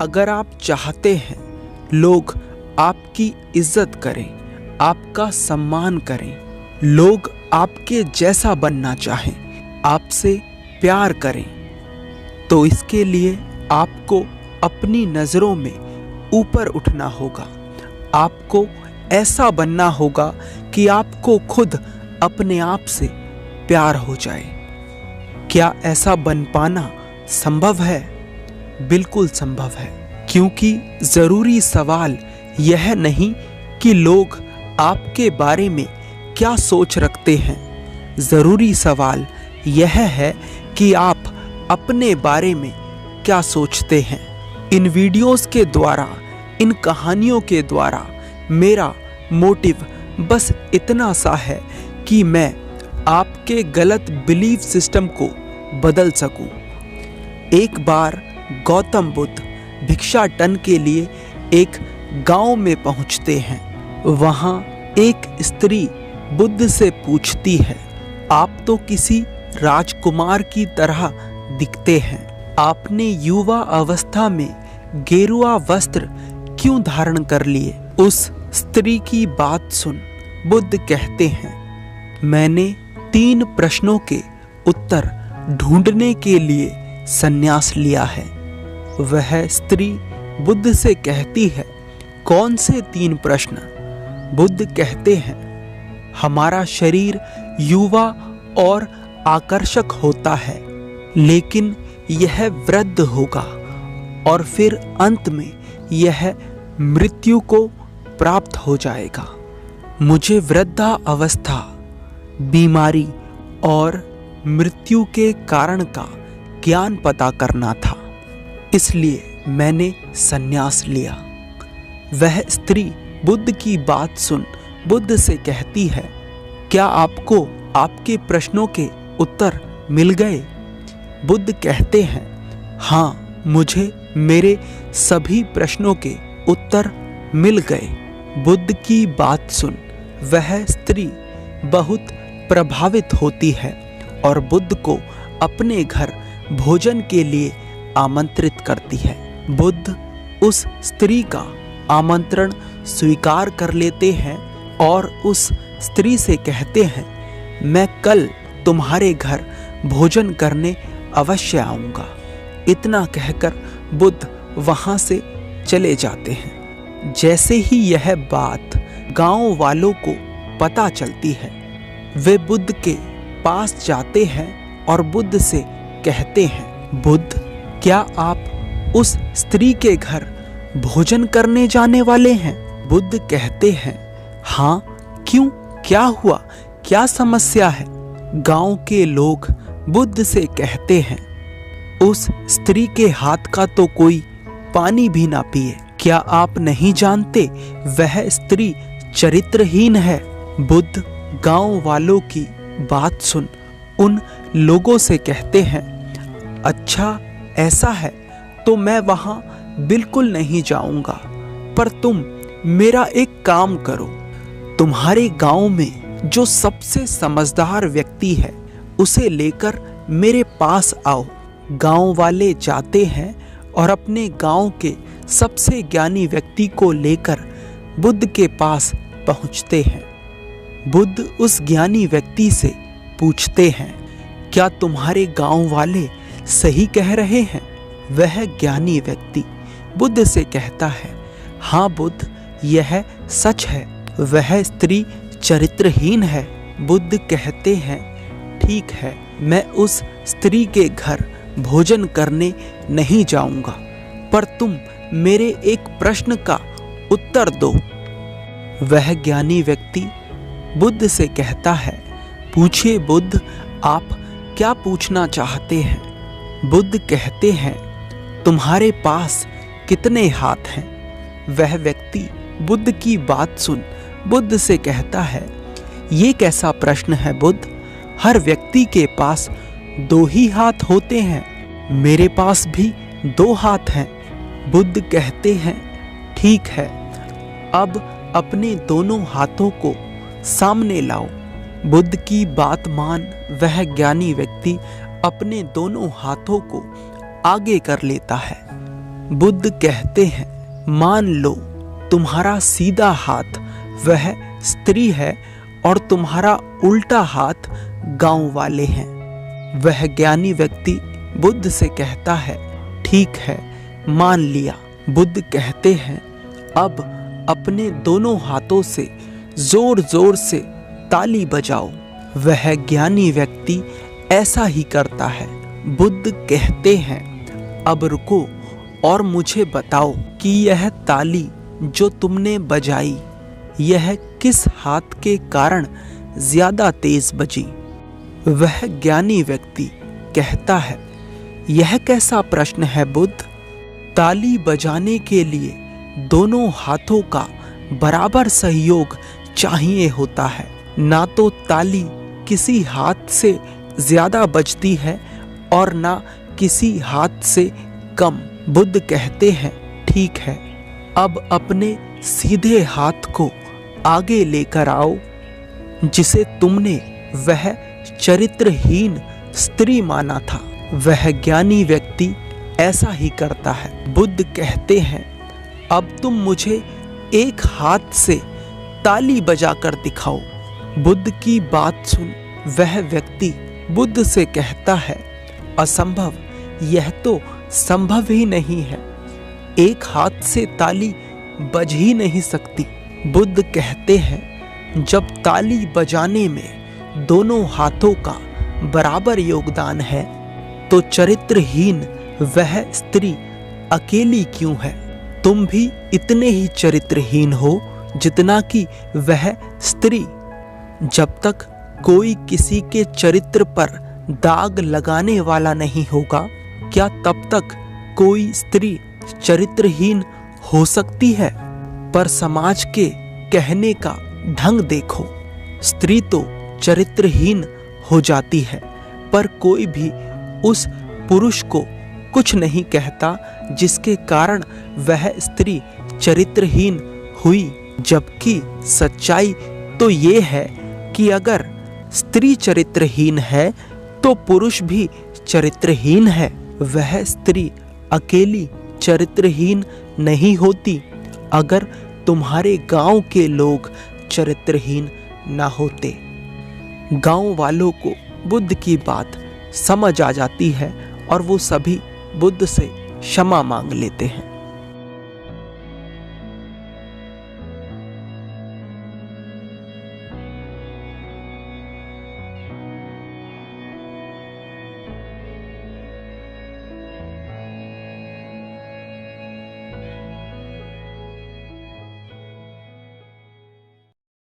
अगर आप चाहते हैं लोग आपकी इज्जत करें, आपका सम्मान करें, लोग आपके जैसा बनना चाहें, आपसे प्यार करें, तो इसके लिए आपको अपनी नज़रों में ऊपर उठना होगा। आपको ऐसा बनना होगा कि आपको खुद अपने आप से प्यार हो जाए। क्या ऐसा बन पाना संभव है? बिल्कुल संभव है, क्योंकि ज़रूरी सवाल यह नहीं कि लोग आपके बारे में क्या सोच रखते हैं। ज़रूरी सवाल यह है कि आप अपने बारे में क्या सोचते हैं। इन वीडियोस के द्वारा, इन कहानियों के द्वारा मेरा मोटिव बस इतना सा है कि मैं आपके गलत बिलीफ सिस्टम को बदल सकूं। एक बार गौतम बुद्ध भिक्षाटन के लिए एक गांव में पहुंचते हैं। वहां एक स्त्री बुद्ध से पूछती है, आप तो किसी राजकुमार की तरह दिखते हैं, आपने युवा अवस्था में गेरुआ वस्त्र क्यों धारण कर लिए? उस स्त्री की बात सुन बुद्ध कहते हैं, मैंने 3 प्रश्नों के उत्तर ढूंढने के लिए संन्यास लिया है। वह स्त्री बुद्ध से कहती है, कौन से 3 प्रश्न? बुद्ध कहते हैं, हमारा शरीर युवा और आकर्षक होता है, लेकिन यह वृद्ध होगा और फिर अंत में यह मृत्यु को प्राप्त हो जाएगा। मुझे वृद्धा अवस्था, बीमारी और मृत्यु के कारण का ज्ञान पता करना था, इसलिए मैंने संन्यास लिया। वह स्त्री बुद्ध की बात सुन बुद्ध से कहती है, क्या आपको आपके प्रश्नों के उत्तर मिल गए? बुद्ध कहते हैं, हाँ, मुझे मेरे सभी प्रश्नों के उत्तर मिल गए। बुद्ध की बात सुन वह स्त्री बहुत प्रभावित होती है और बुद्ध को अपने घर भोजन के लिए आमंत्रित करती है। बुद्ध उस स्त्री का आमंत्रण स्वीकार कर लेते हैं और उस स्त्री से कहते हैं, मैं कल तुम्हारे घर भोजन करने अवश्य आऊँगा। इतना कहकर बुद्ध वहाँ से चले जाते हैं। जैसे ही यह बात गांव वालों को पता चलती है, वे बुद्ध के पास जाते हैं और बुद्ध से कहते हैं, बुद्ध, क्या आप उस स्त्री के घर भोजन करने जाने वाले हैं? बुद्ध कहते हैं, हाँ, क्यों, क्या हुआ, क्या समस्या है? गांव के लोग बुद्ध से कहते हैं, उस स्त्री के हाथ का तो कोई पानी भी ना पिए। क्या आप नहीं जानते वह स्त्री चरित्रहीन है? बुद्ध गांव वालों की बात सुन उन लोगों से कहते हैं, अच्छा ऐसा है तो मैं वहां बिल्कुल नहीं जाऊंगा, पर तुम मेरा एक काम करो, तुम्हारे गांव में जो सबसे समझदार व्यक्ति है उसे लेकर मेरे पास आओ। गांव वाले जाते हैं और अपने गांव के सबसे ज्ञानी व्यक्ति को लेकर बुद्ध के पास पहुंचते हैं। बुद्ध उस ज्ञानी व्यक्ति से पूछते हैं, क्या तुम्हारे गांव वाले सही कह रहे हैं? वह ज्ञानी व्यक्ति बुद्ध से कहता है, हाँ बुद्ध, यह सच है, वह स्त्री चरित्रहीन है। बुद्ध कहते हैं, ठीक है, मैं उस स्त्री के घर भोजन करने नहीं जाऊंगा, पर तुम मेरे एक प्रश्न का उत्तर दो। वह ज्ञानी व्यक्ति बुद्ध से कहता है, पूछिए बुद्ध, आप क्या पूछना चाहते हैं? बुद्ध कहते हैं, तुम्हारे पास कितने हाथ हैं? वह व्यक्ति बुद्ध की बात सुन बुद्ध से कहता है, ये कैसा प्रश्न है बुद्ध, हर व्यक्ति के पास 2 ही हाथ होते हैं, मेरे पास भी 2 हाथ हैं। बुद्ध कहते हैं, ठीक है, अब अपने दोनों हाथों को सामने लाओ। बुद्ध की बात मान वह ज्ञानी व्यक्ति अपने दोनों हाथों को आगे कर लेता है। बुद्ध कहते हैं, मान लो तुम्हारा सीधा हाथ वह स्त्री है और तुम्हारा उल्टा हाथ गांव वाले हैं। वह ज्ञानी व्यक्ति बुद्ध से कहता है, ठीक है, मान लिया। बुद्ध कहते हैं, अब अपने दोनों हाथों से जोर जोर से ताली बजाओ। वह ज्ञानी व्यक्ति ऐसा ही करता है। बुद्ध कहते हैं, अब रुको और मुझे बताओ कि यह ताली जो तुमने बजाई यह किस हाथ के कारण ज्यादा तेज बजी। वह ज्ञानी व्यक्ति कहता है, यह कैसा प्रश्न है बुद्ध? ताली बजाने के लिए दोनों हाथों का बराबर सहयोग चाहिए होता है, ना तो ताली किसी हाथ से ज्यादा बजती है और ना किसी हाथ से कम। बुद्ध कहते हैं, ठीक है, अब अपने सीधे हाथ को आगे लेकर आओ जिसे तुमने वह चरित्रहीन स्त्री माना था। वह ज्ञानी व्यक्ति ऐसा ही करता है। बुद्ध कहते हैं, अब तुम मुझे एक हाथ से ताली बजाकर दिखाओ। बुद्ध की बात सुन वह व्यक्ति बुद्ध से कहता है, असंभव, यह तो संभव ही नहीं है, एक हाथ से ताली बज ही नहीं सकती। बुद्ध कहते हैं, जब ताली बजाने में दोनों हाथों का बराबर योगदान है तो चरित्रहीन वह स्त्री अकेली क्यों है? तुम भी इतने ही चरित्रहीन हो जितना कि वह स्त्री। जब तक कोई किसी के चरित्र पर दाग लगाने वाला नहीं होगा, क्या तब तक कोई स्त्री चरित्रहीन हो सकती है? पर समाज के कहने का ढंग देखो, स्त्री तो चरित्रहीन हो जाती है, पर कोई भी उस पुरुष को कुछ नहीं कहता जिसके कारण वह स्त्री चरित्रहीन हुई। जबकि सच्चाई तो ये है कि अगर स्त्री चरित्रहीन है तो पुरुष भी चरित्रहीन है। वह स्त्री अकेली चरित्रहीन नहीं होती अगर तुम्हारे गांव के लोग चरित्रहीन न होते। गांव वालों को बुद्ध की बात समझ आ जाती है और वो सभी बुद्ध से क्षमा मांग लेते हैं।